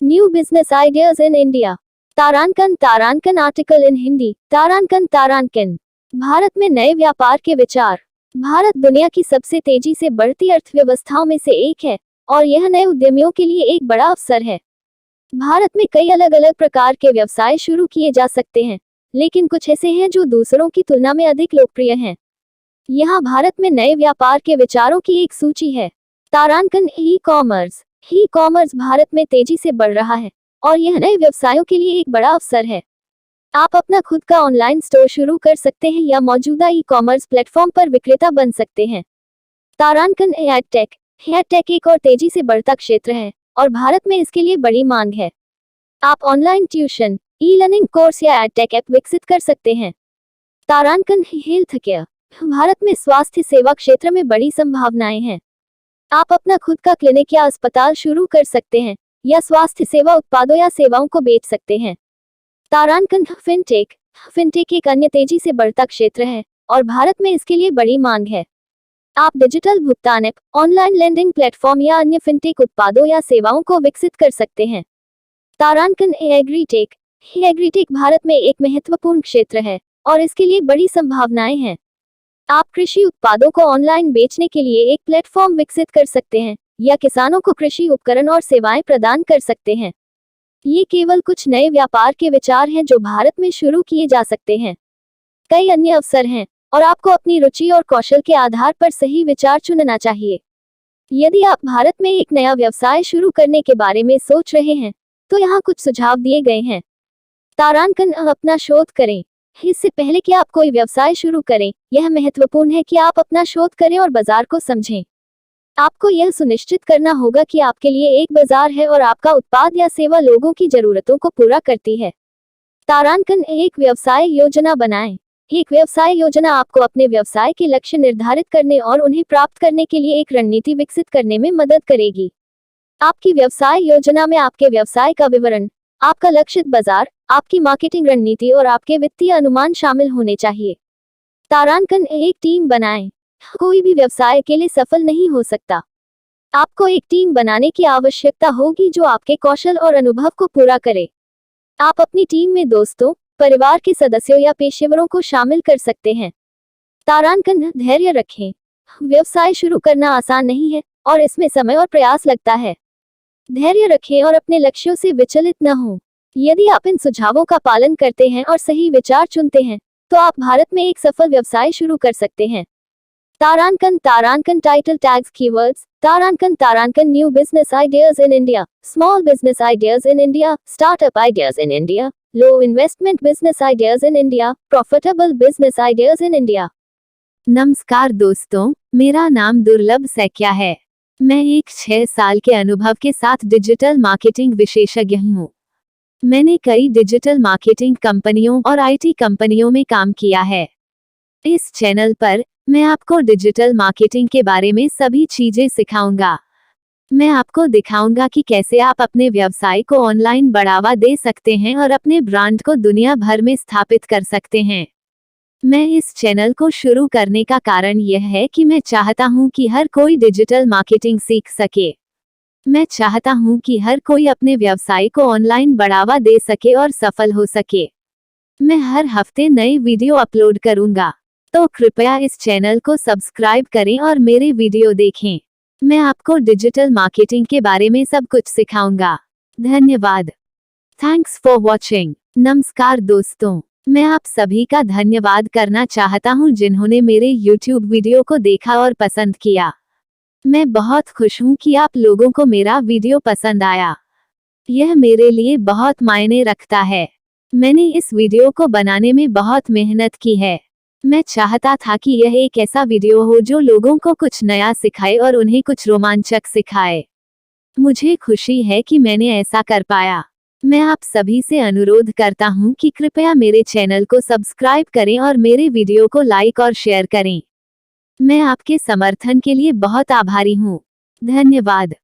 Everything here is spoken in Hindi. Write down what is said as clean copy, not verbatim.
New business ideas in India. तारांकन आर्टिकल इन हिंदी। तारांकन। भारत में नए व्यापार के विचार। भारत दुनिया की सबसे तेजी से बढ़ती अर्थव्यवस्थाओं में से एक है और यह नए उद्यमियों के लिए एक बड़ा अवसर है। भारत में कई अलग अलग प्रकार के व्यवसाय शुरू किए जा सकते हैं, लेकिन कुछ ऐसे हैं जो दूसरों की तुलना में अधिक लोकप्रिय हैं। यहाँ भारत में नए व्यापार के विचारों की एक सूची है। तारांकन ई-कॉमर्स। ई-कॉमर्स भारत में तेजी से बढ़ रहा है और यह नए व्यवसायों के लिए एक बड़ा अवसर है। आप अपना खुद का ऑनलाइन स्टोर शुरू कर सकते हैं या मौजूदा ई-कॉमर्स प्लेटफॉर्म पर विक्रेता बन सकते हैं। तारांकन एडटेक। एडटेक एक और तेजी से बढ़ता क्षेत्र है और भारत में इसके लिए बड़ी मांग है। आप ऑनलाइन ट्यूशन, ई-लर्निंग कोर्स या एडटेक ऐप विकसित कर सकते हैं। तारांकन हेल्थ केयर। भारत में स्वास्थ्य सेवा क्षेत्र में बड़ी संभावनाएं हैं। आप अपना खुद का क्लिनिक या अस्पताल शुरू कर सकते हैं या स्वास्थ्य सेवा उत्पादों या सेवाओं को बेच सकते हैं। तारांकन फिनटेक। फिनटेक एक अन्य तेजी से बढ़ता क्षेत्र है और भारत में इसके लिए बड़ी मांग है। आप डिजिटल भुगतान ऐप, ऑनलाइन लेंडिंग प्लेटफॉर्म या अन्य फिनटेक उत्पादों या सेवाओं को विकसित कर सकते हैं। तारांकन एग्रीटेक। एग्रीटेक भारत में एक महत्वपूर्ण क्षेत्र है और इसके लिए बड़ी संभावनाएं हैं। आप कृषि उत्पादों को ऑनलाइन बेचने के लिए एक प्लेटफॉर्म विकसित कर सकते हैं या किसानों को कृषि उपकरण और सेवाएं प्रदान कर सकते हैं। ये केवल कुछ नए व्यापार के विचार हैं जो भारत में शुरू किए जा सकते हैं। कई अन्य अवसर हैं और आपको अपनी रुचि और कौशल के आधार पर सही विचार चुनना चाहिए। यदि आप भारत में एक नया व्यवसाय शुरू करने के बारे में सोच रहे हैं, तो यहाँ कुछ सुझाव दिए गए हैं। तारांकन अपना शोध करें। इससे पहले कि आप कोई व्यवसाय शुरू करें, यह महत्वपूर्ण है कि आप अपना शोध करें और बाजार को समझें। आपको यह सुनिश्चित करना होगा कि आपके लिए एक बाजार है और आपका उत्पाद या सेवा लोगों की जरूरतों को पूरा करती है। तारांकन एक व्यवसाय योजना बनाएं। एक व्यवसाय योजना आपको अपने व्यवसाय के लक्ष्य निर्धारित करने और उन्हें प्राप्त करने के लिए एक रणनीति विकसित करने में मदद करेगी। आपकी व्यवसाय योजना में आपके व्यवसाय का विवरण, आपका लक्षित बाजार, आपकी मार्केटिंग रणनीति और आपके वित्तीय अनुमान शामिल होने चाहिए। तारांकन एक टीम बनाएं। कोई भी व्यवसाय अकेले सफल नहीं हो सकता। आपको एक टीम बनाने की आवश्यकता होगी जो आपके कौशल और अनुभव को पूरा करे। आप अपनी टीम में दोस्तों, परिवार के सदस्यों या पेशेवरों को शामिल कर सकते हैं। तारांकन धैर्य रखें। व्यवसाय शुरू करना आसान नहीं है और इसमें समय और प्रयास लगता है। धैर्य रखें और अपने लक्ष्यों से विचलित न हों। यदि आप इन सुझावों का पालन करते हैं और सही विचार चुनते हैं, तो आप भारत में एक सफल व्यवसाय शुरू कर सकते हैं। तारांकन टाइटल टैग्स कीवर्ड्स। तारांकन new business ideas in India, small business ideas in India, startup ideas in India, low investment business ideas in India, profitable business ideas in India. नमस्कार दोस्तों, मेरा नाम दुर्लभ सैकिया है। मैं एक 6 साल के अनुभव के साथ डिजिटल मार्केटिंग विशेषज्ञ हूँ। मैंने कई डिजिटल मार्केटिंग कंपनियों और आईटी कंपनियों में काम किया है। इस चैनल पर मैं आपको डिजिटल मार्केटिंग के बारे में सभी चीजें सिखाऊंगा। मैं आपको दिखाऊंगा कि कैसे आप अपने व्यवसाय को ऑनलाइन बढ़ावा दे सकते हैं और अपने ब्रांड को दुनिया भर में स्थापित कर सकते हैं। मैं इस चैनल को शुरू करने का कारण यह है कि मैं चाहता हूं कि हर कोई डिजिटल मार्केटिंग सीख सके। मैं चाहता हूं कि हर कोई अपने व्यवसाय को ऑनलाइन बढ़ावा दे सके और सफल हो सके। मैं हर हफ्ते नई वीडियो अपलोड करूंगा, तो कृपया इस चैनल को सब्सक्राइब करें और मेरे वीडियो देखें। मैं आपको डिजिटल मार्केटिंग के बारे में सब कुछ सिखाऊंगा। धन्यवाद। Thanks for watching. नमस्कार दोस्तों, मैं आप सभी का धन्यवाद करना चाहता हूं जिन्होंने मेरे YouTube वीडियो को देखा और पसंद किया। मैं बहुत खुश हूं कि आप लोगों को मेरा वीडियो पसंद आया। यह मेरे लिए बहुत मायने रखता है। मैंने इस वीडियो को बनाने में बहुत मेहनत की है। मैं चाहता था कि यह एक ऐसा वीडियो हो जो लोगों को कुछ नया सिखाए और उन्हें कुछ रोमांचक सिखाए। मुझे खुशी है कि मैंने ऐसा कर पाया। मैं आप सभी से अनुरोध करता हूं कि कृपया मेरे चैनल को सब्सक्राइब करें और मेरे वीडियो को लाइक और शेयर करें। मैं आपके समर्थन के लिए बहुत आभारी हूं। धन्यवाद।